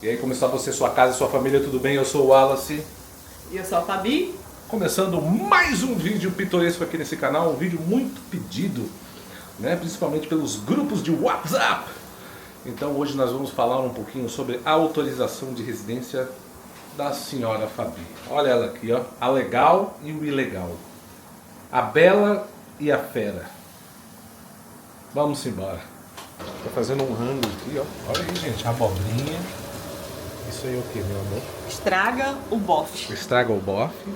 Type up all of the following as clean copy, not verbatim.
E aí, como está você, sua casa e sua família, tudo bem? Eu sou o Wallace. E eu sou a Fabi. Começando mais um vídeo pitoresco aqui nesse canal, um vídeo muito pedido, né? Principalmente pelos grupos de WhatsApp. Então hoje nós vamos falar um pouquinho sobre a autorização de residência da senhora Fabi. Olha ela aqui, ó, a legal e o ilegal, a bela e a fera. Vamos embora. Tô fazendo um rango aqui, ó. Olha aí, gente, a abobrinha. Isso aí é o que, meu amor? Estraga o bofe. Estraga o bofe.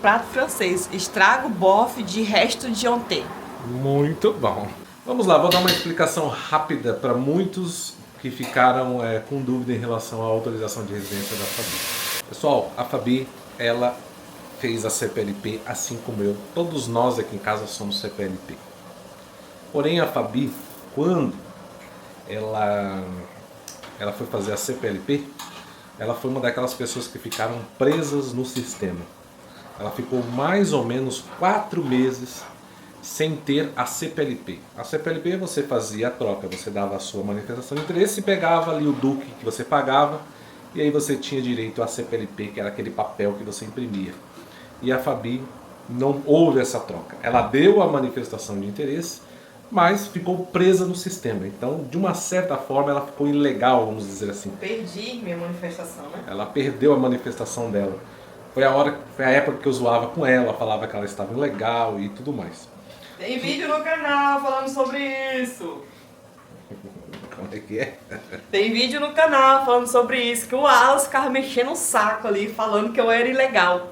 Prato francês. Estraga o bofe de resto de ontem. Muito bom. Vamos lá, vou dar uma explicação rápida para muitos que ficaram com dúvida em relação à autorização de residência da Fabi. Pessoal, a Fabi, ela fez a CPLP assim como eu. Todos nós aqui em casa somos CPLP. Porém, a Fabi, quando ela foi fazer a CPLP, ela foi uma daquelas pessoas que ficaram presas no sistema. Ela ficou mais ou menos 4 meses sem ter a CPLP. A CPLP você fazia a troca, você dava a sua manifestação de interesse e pegava ali o DUC que você pagava, e aí você tinha direito à CPLP, que era aquele papel que você imprimia. E a Fabi não houve essa troca. Ela deu a manifestação de interesse, mas ficou presa no sistema. Então, de uma certa forma, ela ficou ilegal, vamos dizer assim. Perdi minha manifestação, né? Ela perdeu a manifestação dela. Foi a época que eu zoava com ela, falava que ela estava ilegal e tudo mais. Tem vídeo no canal falando sobre isso. Como é que é? Tem vídeo no canal falando sobre isso, que o Wallace ficava mexendo o saco ali, falando que eu era ilegal.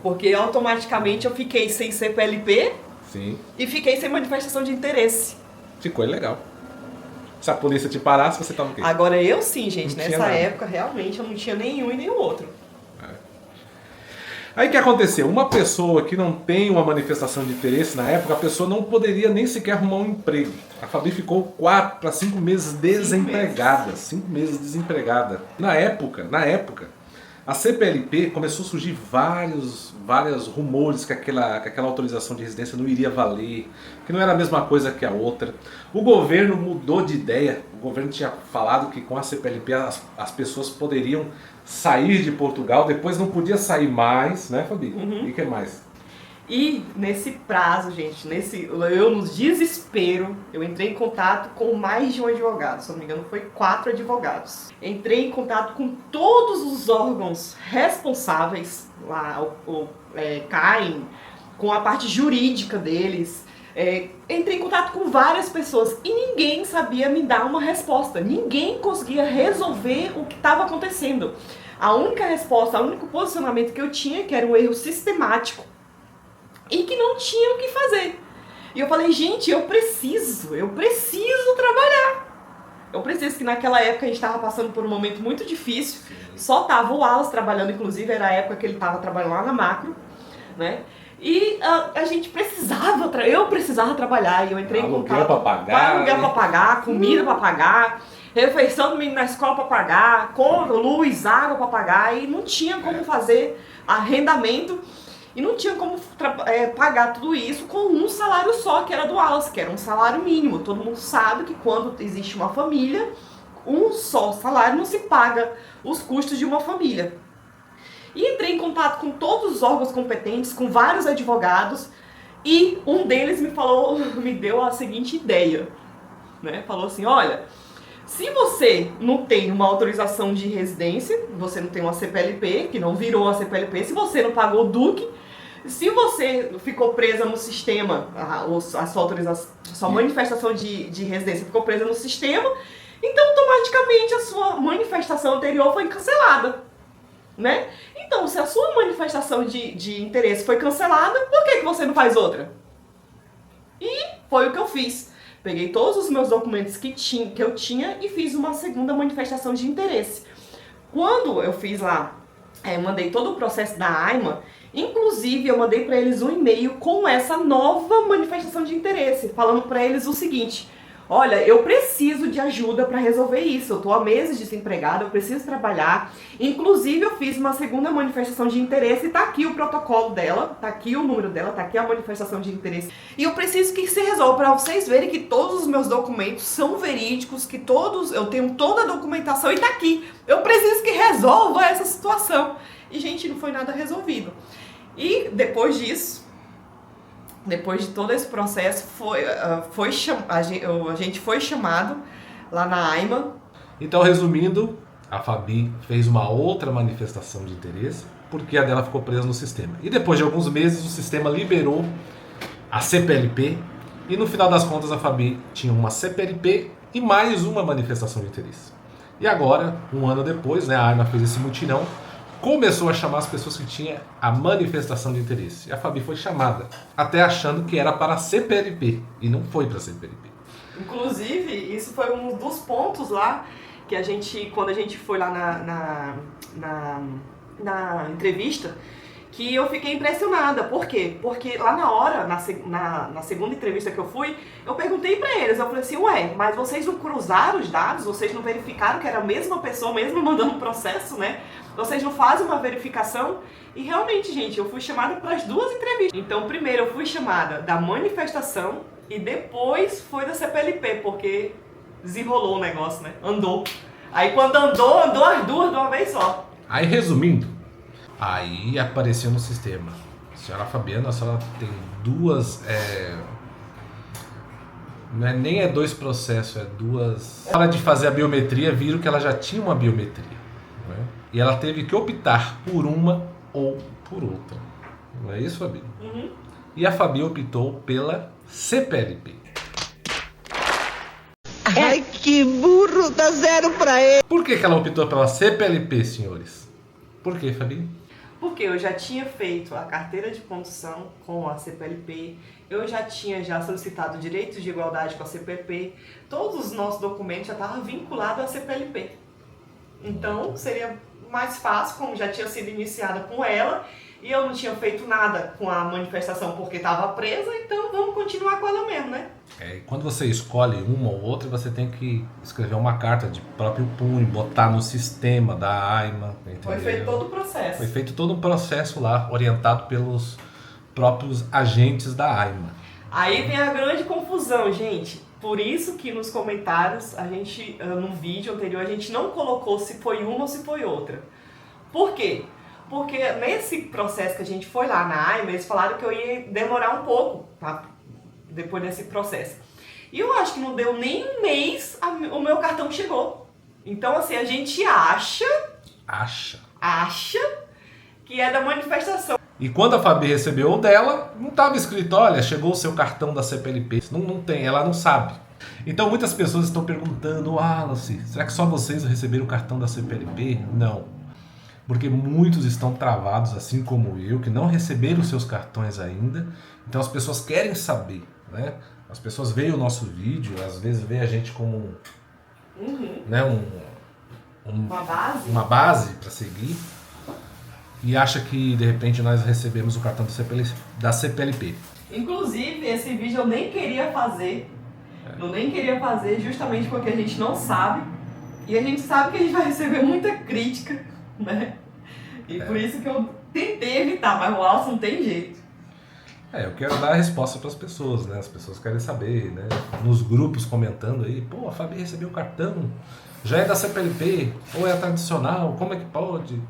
Porque automaticamente eu fiquei sem CPLP. Sim. E fiquei sem manifestação de interesse. Ficou ilegal. Se a polícia te parasse, você tava o quê? Agora eu sim, gente. Não tinha Nessa nada. época, realmente, eu não tinha nenhum e nem o outro. Aí o que aconteceu? Uma pessoa que não tem uma manifestação de interesse na época, a pessoa não poderia nem sequer arrumar um emprego. A Fabi ficou 4 para 5 meses desempregada. 5 meses desempregada. Na época, a CPLP começou a surgir vários rumores que aquela autorização de residência não iria valer, que não era a mesma coisa que a outra. O governo mudou de ideia. O governo tinha falado que com a CPLP as pessoas poderiam sair de Portugal, depois não podia sair mais, né, Fabi? E o que mais? E nesse prazo, gente, eu no desespero, eu entrei em contato com mais de um advogado, se não me engano foi 4 advogados. Entrei em contato com todos os órgãos responsáveis, lá, CAIM, com a parte jurídica deles. Entrei em contato com várias pessoas e ninguém sabia me dar uma resposta. Ninguém conseguia resolver o que estava acontecendo. A única resposta, o único posicionamento que eu tinha, que era um erro sistemático, e que não tinha o que fazer. E eu falei, gente, eu preciso trabalhar. Eu preciso, que naquela época a gente estava passando por um momento muito difícil. Só tava o Wallace trabalhando, inclusive era a época que ele estava trabalhando lá na Macro, né? E a gente precisava, eu precisava trabalhar, e eu entrei em contato. Aluguel pra pagar. Aluguel pra pagar, comida pra pagar, refeição do menino na escola pra pagar, luz, água pra pagar, e não tinha como fazer arrendamento. E não tinha como pagar tudo isso com um salário só, que era do Wallace, que era um salário mínimo. Todo mundo sabe que quando existe uma família, um só salário não se paga os custos de uma família. E entrei em contato com todos os órgãos competentes, com vários advogados, e um deles me deu a seguinte ideia, né? Falou assim, olha, se você não tem uma autorização de residência, você não tem uma CPLP, que não virou a CPLP, se você não pagou o DUC, se você ficou presa no sistema, a sua autorização, sua manifestação de residência ficou presa no sistema, então automaticamente a sua manifestação anterior foi cancelada, né? Então, se a sua manifestação de interesse foi cancelada, por que você não faz outra? E foi o que eu fiz. Peguei todos os meus documentos que eu tinha e fiz uma segunda manifestação de interesse. Quando eu fiz lá, mandei todo o processo da AIMA, inclusive eu mandei para eles um e-mail com essa nova manifestação de interesse, falando para eles o seguinte, olha, eu preciso de ajuda para resolver isso, eu tô há meses desempregada, eu preciso trabalhar. Inclusive eu fiz uma segunda manifestação de interesse e tá aqui o protocolo dela, tá aqui o número dela, tá aqui a manifestação de interesse. E eu preciso que se resolva para vocês verem que todos os meus documentos são verídicos, que eu tenho toda a documentação e tá aqui. Eu preciso que resolva essa situação. E, gente, não foi nada resolvido. E depois disso, depois de todo esse processo, a gente foi chamado lá na AIMA. Então, resumindo, a Fabi fez uma outra manifestação de interesse porque a dela ficou presa no sistema. E depois de alguns meses, o sistema liberou a CPLP e no final das contas a Fabi tinha uma CPLP e mais uma manifestação de interesse. E agora, um ano depois, né, a AIMA fez esse mutirão, começou a chamar as pessoas que tinham a manifestação de interesse. E a Fabi foi chamada, até achando que era para a CPLP, e não foi para a CPLP. Inclusive, isso foi um dos pontos lá, que quando a gente foi lá na entrevista, que eu fiquei impressionada. Por quê? Porque lá na hora, na segunda entrevista que eu fui, eu perguntei pra eles, eu falei assim, ué, mas vocês não cruzaram os dados? Vocês não verificaram que era a mesma pessoa, mesmo mandando o processo, né? Vocês não fazem uma verificação? E realmente, gente, eu fui chamada para as duas entrevistas. Então, primeiro eu fui chamada da manifestação e depois foi da CPLP, porque desenrolou o negócio, né? Andou. Aí quando andou as duas de uma vez só. Aí, resumindo, aí apareceu no sistema. Senhora Fabiana, a senhora tem duas... nem é dois processos, é duas... Na hora de fazer a biometria, viram que ela já tinha uma biometria. Né? E ela teve que optar por uma ou por outra. Não é isso, Fabi? Uhum. E a Fabi optou pela CPLP. Ai, que burro, dá 0 pra ele. Por que ela optou pela CPLP, senhores? Por que, Fabi? Porque eu já tinha feito a carteira de condução com a CPLP, eu já tinha solicitado direitos de igualdade com a CPLP, todos os nossos documentos já estavam vinculados à CPLP. Então, seria mais fácil, como já tinha sido iniciada com ela, e eu não tinha feito nada com a manifestação porque estava presa, então vamos continuar com ela mesmo, né? Quando você escolhe uma ou outra, você tem que escrever uma carta de próprio punho, botar no sistema da AIMA, entendeu? Foi feito todo o processo. Foi feito todo um processo lá, orientado pelos próprios agentes da AIMA. Aí vem a grande confusão, gente. Por isso que nos comentários, no vídeo anterior, a gente não colocou se foi uma ou se foi outra. Por quê? Porque nesse processo que a gente foi lá na AIMA, eles falaram que eu ia demorar um pouco, tá? Depois desse processo. E eu acho que não deu nem um mês, o meu cartão chegou. Então, assim, a gente acha que é da manifestação. E quando a Fabi recebeu o dela, não estava escrito, olha, chegou o seu cartão da CPLP. Não tem, ela não sabe. Então muitas pessoas estão perguntando, Wallace, será que só vocês receberam o cartão da CPLP? Não. Porque muitos estão travados, assim como eu, que não receberam seus cartões ainda. Então as pessoas querem saber, né? As pessoas veem o nosso vídeo, às vezes veem a gente como né, uma base para seguir. E acha que de repente nós recebemos o cartão da CPLP. Inclusive, esse vídeo eu nem queria fazer. Eu nem queria fazer justamente porque a gente não sabe. E a gente sabe que a gente vai receber muita crítica, né? E por isso que eu tentei evitar, mas o Wallace não tem jeito. Eu quero dar a resposta para as pessoas, né? As pessoas querem saber, né? Nos grupos comentando aí, pô, a Fabi recebeu o cartão, já é da CPLP, ou é tradicional, como é que pode?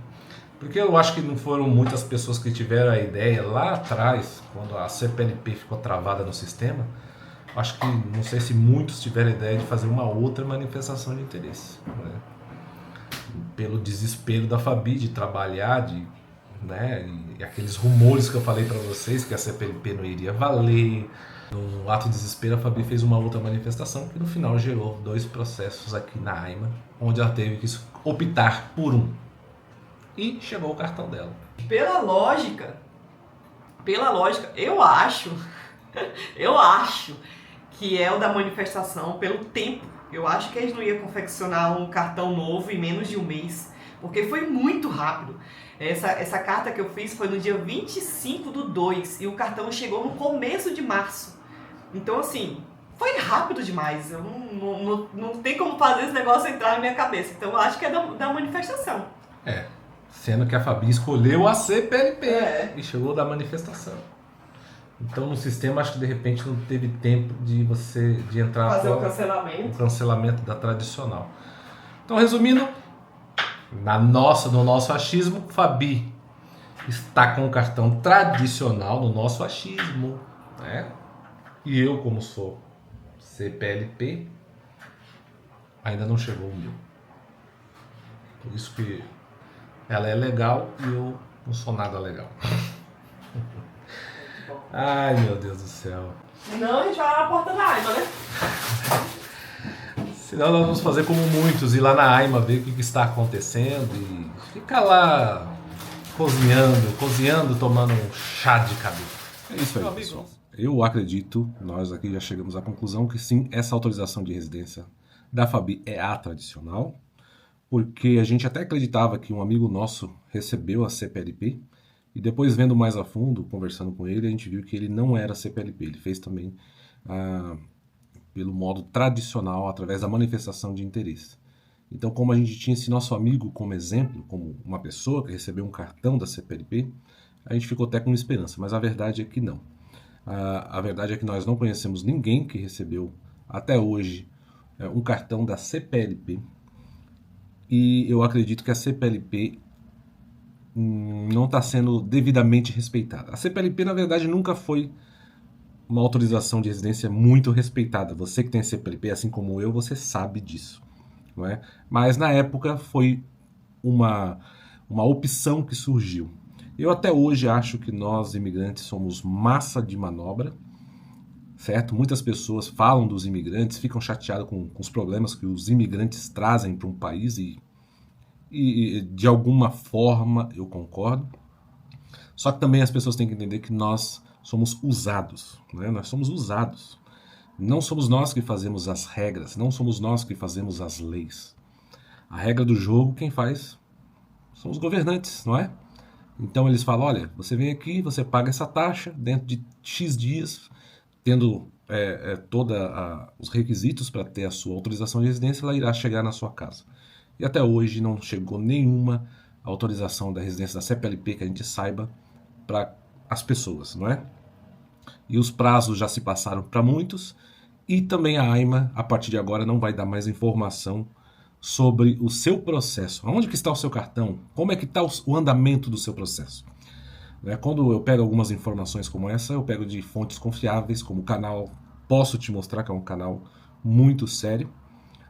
Porque eu acho que não foram muitas pessoas que tiveram a ideia lá atrás, quando a CPLP ficou travada no sistema. Acho que, não sei se muitos tiveram a ideia de fazer uma outra manifestação de interesse, né? Pelo desespero da Fabi de trabalhar, né? E aqueles rumores que eu falei para vocês, que a CPLP não iria valer. No ato de desespero, a Fabi fez uma outra manifestação que no final gerou 2 processos aqui na AIMA, onde ela teve que optar por um. E chegou o cartão dela. Pela lógica, eu acho que é o da manifestação pelo tempo. Eu acho que eles não iam confeccionar um cartão novo em menos de um mês, porque foi muito rápido. Essa carta que eu fiz foi no dia 25/2 e o cartão chegou no começo de março. Então, assim, foi rápido demais. Eu não tem como fazer esse negócio entrar na minha cabeça. Então eu acho que é da manifestação. Sendo que a Fabi escolheu a CPLP e chegou da manifestação. Então no sistema acho que de repente não teve tempo de entrar fazer o cancelamento. O cancelamento da tradicional. Então resumindo, no nosso achismo, Fabi está com o cartão tradicional no nosso achismo, né? E eu, como sou CPLP, ainda não chegou o meu. Por isso que ela é legal e eu não sou nada legal. Ai, meu Deus do céu. Senão a gente vai lá na porta da AIMA, né? Senão nós vamos fazer como muitos, ir lá na AIMA, ver o que está acontecendo e ficar lá cozinhando, tomando um chá de cabelo. É isso aí, pessoal. Eu acredito, nós aqui já chegamos à conclusão que sim, essa autorização de residência da Fabi é a tradicional, porque a gente até acreditava que um amigo nosso recebeu a CPLP, e depois vendo mais a fundo, conversando com ele, a gente viu que ele não era CPLP, ele fez também pelo modo tradicional, através da manifestação de interesse. Então, como a gente tinha esse nosso amigo como exemplo, como uma pessoa que recebeu um cartão da CPLP, a gente ficou até com esperança, mas a verdade é que não. A verdade é que nós não conhecemos ninguém que recebeu até hoje um cartão da CPLP, e eu acredito que a CPLP não está sendo devidamente respeitada. A CPLP, na verdade, nunca foi uma autorização de residência muito respeitada. Você que tem CPLP, assim como eu, você sabe disso, não é? Mas na época foi uma opção que surgiu. Eu até hoje acho que nós, imigrantes, somos massa de manobra, certo? Muitas pessoas falam dos imigrantes, ficam chateadas com os problemas que os imigrantes trazem para um país e de alguma forma eu concordo. Só que também as pessoas têm que entender que nós somos usados, né? Nós somos usados. Não somos nós que fazemos as regras, não somos nós que fazemos as leis. A regra do jogo, quem faz são os governantes, não é? Então eles falam, olha, você vem aqui, você paga essa taxa, dentro de X dias, tendo todos os requisitos para ter a sua autorização de residência, ela irá chegar na sua casa. E até hoje não chegou nenhuma autorização da residência da CPLP, que a gente saiba, para as pessoas, não é? E os prazos já se passaram para muitos, e também a AIMA, a partir de agora, não vai dar mais informação sobre o seu processo. Onde que está o seu cartão? Como é que está o andamento do seu processo? Quando eu pego algumas informações como essa, eu pego de fontes confiáveis, como o canal, posso te mostrar que é um canal muito sério,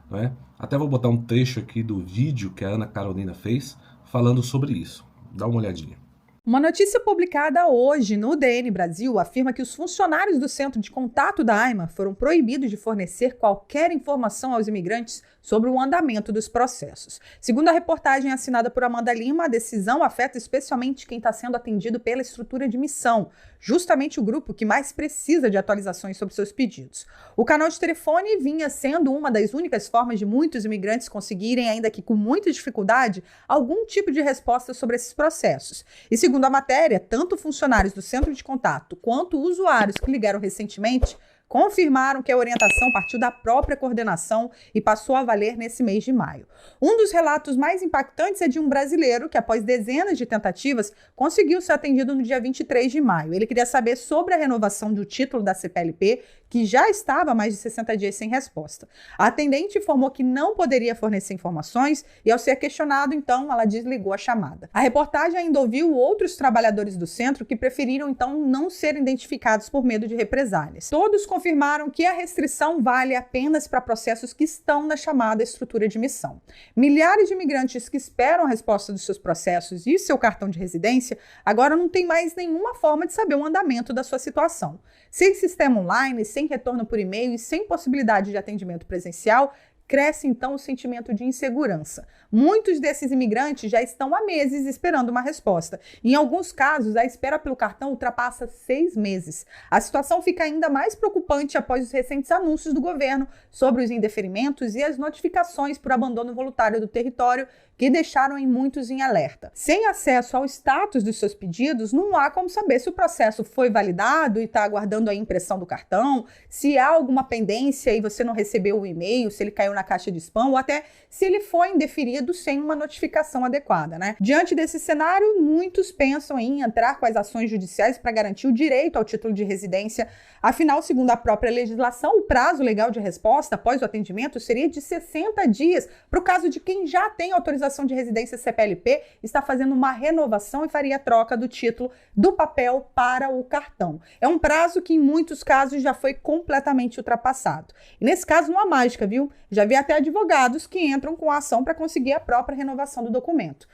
não é? Até vou botar um trecho aqui do vídeo que a Ana Carolina fez falando sobre isso. Dá uma olhadinha. Uma notícia publicada hoje no DN Brasil afirma que os funcionários do Centro de Contato da AIMA foram proibidos de fornecer qualquer informação aos imigrantes sobre o andamento dos processos. Segundo a reportagem assinada por Amanda Lima, a decisão afeta especialmente quem está sendo atendido pela estrutura de missão, justamente o grupo que mais precisa de atualizações sobre seus pedidos. O canal de telefone vinha sendo uma das únicas formas de muitos imigrantes conseguirem, ainda que com muita dificuldade, algum tipo de resposta sobre esses processos. E segundo a matéria, tanto funcionários do Centro de Contato quanto usuários que ligaram recentemente confirmaram que a orientação partiu da própria coordenação e passou a valer nesse mês de maio. Um dos relatos mais impactantes é de um brasileiro que, após dezenas de tentativas, conseguiu ser atendido no dia 23 de maio. Ele queria saber sobre a renovação do título da CPLP, que já estava há mais de 60 dias sem resposta. A atendente informou que não poderia fornecer informações e, ao ser questionado, então, ela desligou a chamada. A reportagem ainda ouviu outros trabalhadores do centro que preferiram, então, não ser identificados por medo de represálias. Todos confirmaram que a restrição vale apenas para processos que estão na chamada estrutura de missão. Milhares de imigrantes que esperam a resposta dos seus processos e seu cartão de residência agora não têm mais nenhuma forma de saber o andamento da sua situação. Sem sistema online, sem retorno por e-mail e sem possibilidade de atendimento presencial, cresce então o sentimento de insegurança. Muitos desses imigrantes já estão há meses esperando uma resposta. Em alguns casos, a espera pelo cartão ultrapassa 6 meses. A situação fica ainda mais preocupante após os recentes anúncios do governo sobre os indeferimentos e as notificações por abandono voluntário do território, que deixaram muitos em alerta. Sem acesso ao status dos seus pedidos, não há como saber se o processo foi validado e está aguardando a impressão do cartão, se há alguma pendência e você não recebeu o e-mail, se ele caiu na caixa de spam ou até se ele foi indeferido sem uma notificação adequada, né? Diante desse cenário, muitos pensam em entrar com as ações judiciais para garantir o direito ao título de residência. Afinal, segundo a própria legislação, o prazo legal de resposta após o atendimento seria de 60 dias para o caso de quem já tem autorização de residência CPLP, está fazendo uma renovação e faria a troca do título do papel para o cartão. É um prazo que em muitos casos já foi completamente ultrapassado. E nesse caso não há mágica, viu? Já vi até advogados que entram com a ação para conseguir a própria renovação do documento.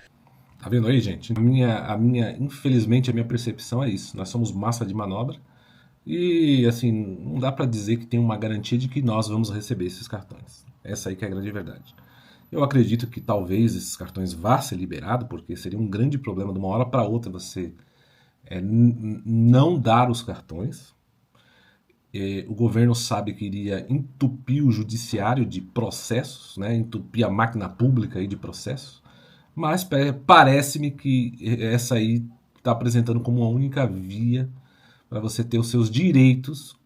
Tá vendo aí, gente? Infelizmente, a minha percepção é isso. Nós somos massa de manobra e, assim, não dá para dizer que tem uma garantia de que nós vamos receber esses cartões. Essa aí que é a grande verdade. Eu acredito que talvez esses cartões vá ser liberado, porque seria um grande problema de uma hora para outra você não dar os cartões. O governo sabe que iria entupir o judiciário de processos, né? Entupir a máquina pública aí de processos, mas parece-me que essa aí está apresentando como uma única via para você ter os seus direitos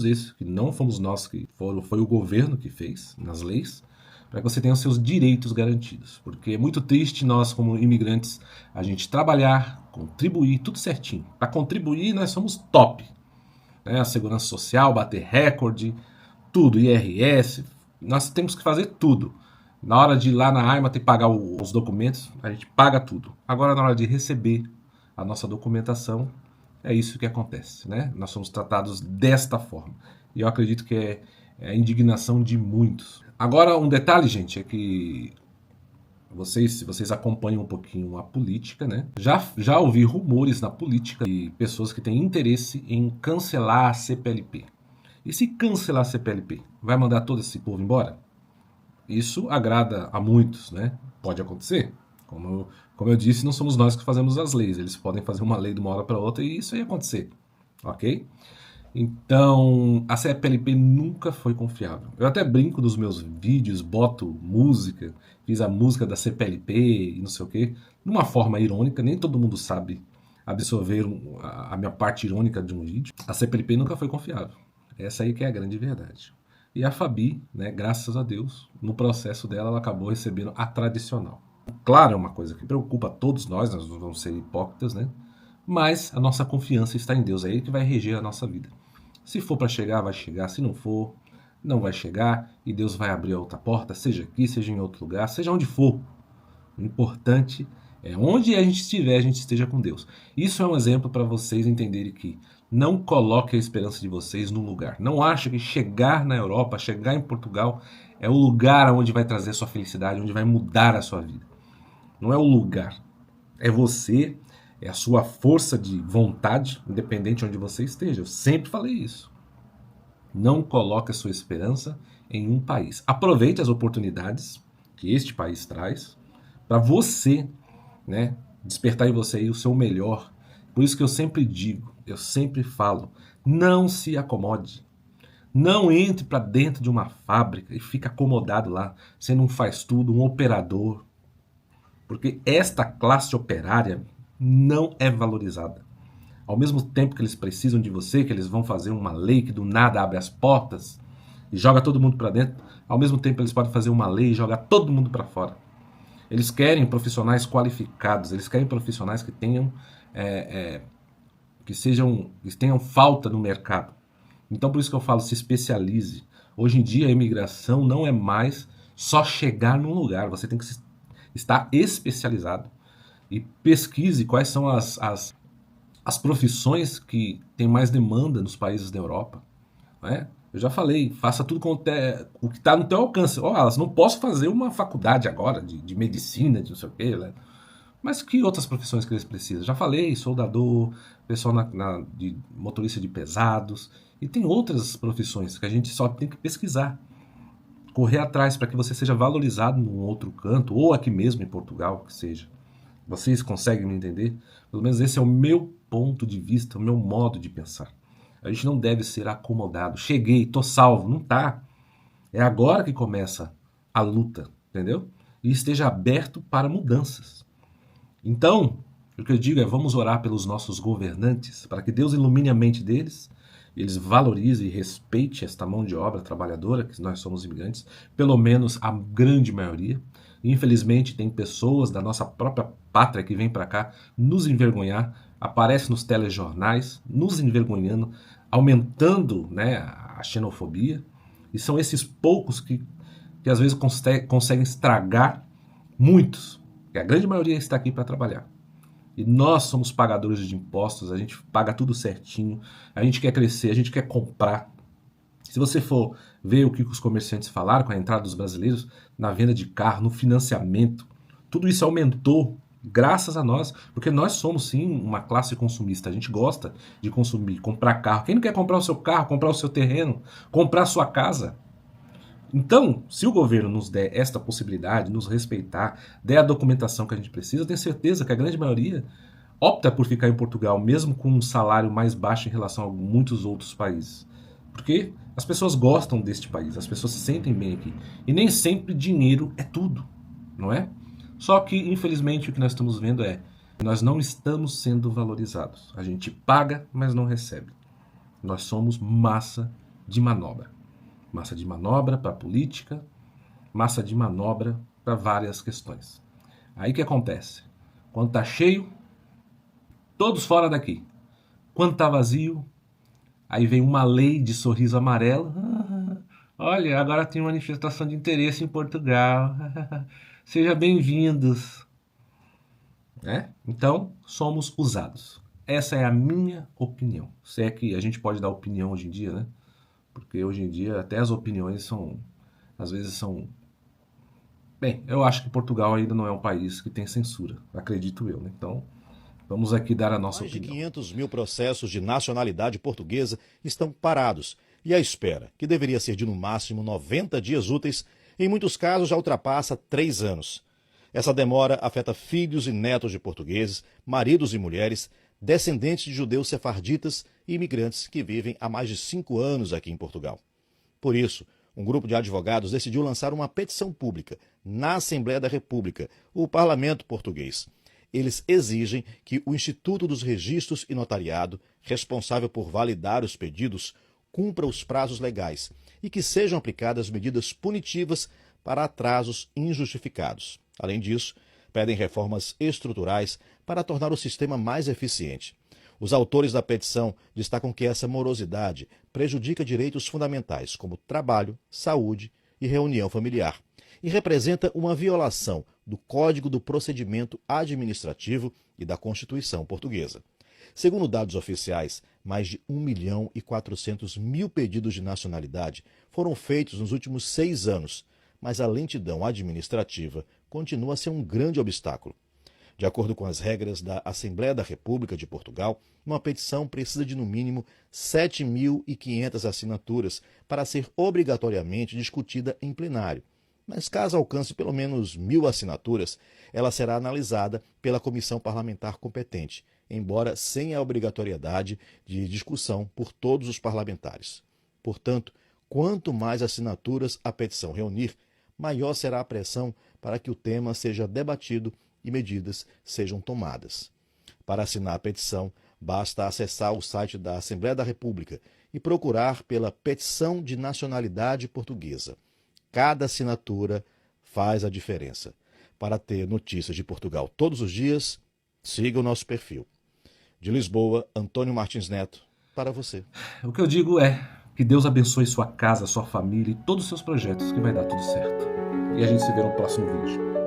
esses, que não fomos nós que foi o governo que fez nas leis, para que você tenha os seus direitos garantidos. Porque é muito triste nós, como imigrantes, a gente trabalhar, contribuir, tudo certinho. Para contribuir, nós somos top. Né? A segurança social, bater recorde, tudo, IRS, nós temos que fazer tudo. Na hora de ir lá na AIMA ter que pagar os documentos, a gente paga tudo. Agora, na hora de receber a nossa documentação, é isso que acontece. Né? Nós somos tratados desta forma. E eu acredito que é a indignação de muitos. Agora, um detalhe, gente, é que se vocês acompanham um pouquinho a política, né? Já ouvi rumores na política de pessoas que têm interesse em cancelar a CPLP. E se cancelar a CPLP, vai mandar todo esse povo embora? Isso agrada a muitos, né? Pode acontecer. Como eu disse, não somos nós que fazemos as leis. Eles podem fazer uma lei de uma hora para outra e isso ia acontecer, ok? Então, a CPLP nunca foi confiável. Eu até brinco nos meus vídeos, boto música, fiz a música da CPLP e não sei o quê, de uma forma irônica, nem todo mundo sabe absorver a minha parte irônica de um vídeo. A CPLP nunca foi confiável. Essa aí que é a grande verdade. E a Fabi, né, graças a Deus, no processo dela, ela acabou recebendo a tradicional. Claro, é uma coisa que preocupa todos nós não vamos ser hipócritas, né? Mas a nossa confiança está em Deus, é Ele que vai reger a nossa vida. Se for para chegar, vai chegar. Se não for, não vai chegar. E Deus vai abrir a outra porta, seja aqui, seja em outro lugar, seja onde for. O importante é onde a gente estiver, a gente esteja com Deus. Isso é um exemplo para vocês entenderem que não coloque a esperança de vocês num lugar. Não ache que chegar na Europa, chegar em Portugal, é o lugar onde vai trazer a sua felicidade, onde vai mudar a sua vida. Não é o lugar. É você. É a sua força de vontade, independente de onde você esteja. Eu sempre falei isso. Não coloque a sua esperança em um país. Aproveite as oportunidades que este país traz para você, né, despertar em você aí o seu melhor. Por isso que eu sempre digo, eu sempre falo, não se acomode. Não entre para dentro de uma fábrica e fique acomodado lá, sendo um faz tudo, um operador. Porque esta classe operária não é valorizada. Ao mesmo tempo que eles precisam de você, que eles vão fazer uma lei que do nada abre as portas e joga todo mundo para dentro, ao mesmo tempo eles podem fazer uma lei e jogar todo mundo para fora. Eles querem profissionais qualificados, eles querem profissionais que tenham que tenham falta no mercado. Então por isso que eu falo, se especialize. Hoje em dia a imigração não é mais só chegar num lugar, você tem que estar especializado. E pesquise quais são as profissões que têm mais demanda nos países da Europa. Né? Eu já falei, faça tudo o que está no teu alcance. Elas não posso fazer uma faculdade agora de medicina, de não sei o quê. Né? Mas que outras profissões que eles precisam? Já falei, soldador, pessoal de motorista de pesados. E tem outras profissões que a gente só tem que pesquisar. correr atrás para que você seja valorizado num outro canto, ou aqui mesmo em Portugal, que seja. Vocês conseguem me entender? Pelo menos esse é o meu ponto de vista, o meu modo de pensar. A gente não deve ser acomodado. Cheguei, tô salvo. Não tá. É agora que começa a luta, entendeu? E esteja aberto para mudanças. Então, o que eu digo é, vamos orar pelos nossos governantes, para que Deus ilumine a mente deles, eles valorizem e respeitem esta mão de obra trabalhadora, que nós somos imigrantes, pelo menos a grande maioria. Infelizmente, tem pessoas da nossa própria pátria que vêm para cá nos envergonhar, aparecem nos telejornais, nos envergonhando, aumentando, né, a xenofobia. E são esses poucos que às vezes conseguem estragar muitos, porque a grande maioria está aqui para trabalhar. E nós somos pagadores de impostos, a gente paga tudo certinho, a gente quer crescer, a gente quer comprar. Se você for ver o que os comerciantes falaram com a entrada dos brasileiros na venda de carro, no financiamento, tudo isso aumentou graças a nós, porque nós somos sim uma classe consumista, a gente gosta de consumir, comprar carro. Quem não quer comprar o seu carro, comprar o seu terreno, comprar a sua casa? Então, se o governo nos der esta possibilidade, nos respeitar, der a documentação que a gente precisa, eu tenho certeza que a grande maioria opta por ficar em Portugal, mesmo com um salário mais baixo em relação a muitos outros países. Porque as pessoas gostam deste país, as pessoas se sentem bem aqui. E nem sempre dinheiro é tudo, não é? Só que, infelizmente, o que nós estamos vendo é que nós não estamos sendo valorizados. A gente paga, mas não recebe. Nós somos massa de manobra. Massa de manobra para a política, massa de manobra para várias questões. Aí o que acontece? Quando está cheio, todos fora daqui. Quando está vazio, aí vem uma lei de sorriso amarelo. Olha, agora tem manifestação de interesse em Portugal. Sejam bem-vindos. Então, somos usados. Essa é a minha opinião. Se é que a gente pode dar opinião hoje em dia, né? Porque hoje em dia até as opiniões às vezes são... Bem, eu acho que Portugal ainda não é um país que tem censura, acredito eu, né? Então, vamos aqui dar a nossa opinião. Mais de 500 mil processos de nacionalidade portuguesa estão parados e a espera, que deveria ser de no máximo 90 dias úteis, em muitos casos já ultrapassa 3 anos. Essa demora afeta filhos e netos de portugueses, maridos e mulheres, descendentes de judeus sefarditas e imigrantes que vivem há mais de 5 anos aqui em Portugal. Por isso, um grupo de advogados decidiu lançar uma petição pública na Assembleia da República, o Parlamento Português. Eles exigem que o Instituto dos Registros e Notariado, responsável por validar os pedidos, cumpra os prazos legais e que sejam aplicadas medidas punitivas para atrasos injustificados. Além disso, pedem reformas estruturais para tornar o sistema mais eficiente. Os autores da petição destacam que essa morosidade prejudica direitos fundamentais como trabalho, saúde e reunião familiar, e representa uma violação do Código do Procedimento Administrativo e da Constituição Portuguesa. Segundo dados oficiais, mais de 1.400.000 pedidos de nacionalidade foram feitos nos últimos 6 anos, mas a lentidão administrativa continua a ser um grande obstáculo. De acordo com as regras da Assembleia da República de Portugal, uma petição precisa de no mínimo 7.500 assinaturas para ser obrigatoriamente discutida em plenário. Mas caso alcance pelo menos 1.000 assinaturas, ela será analisada pela comissão parlamentar competente, embora sem a obrigatoriedade de discussão por todos os parlamentares. Portanto, quanto mais assinaturas a petição reunir, maior será a pressão para que o tema seja debatido e medidas sejam tomadas. Para assinar a petição, basta acessar o site da Assembleia da República e procurar pela Petição de Nacionalidade Portuguesa. Cada assinatura faz a diferença. Para ter notícias de Portugal todos os dias, siga o nosso perfil. De Lisboa, Antônio Martins Neto, para você. O que eu digo é que Deus abençoe sua casa, sua família e todos os seus projetos, que vai dar tudo certo. E a gente se vê no próximo vídeo.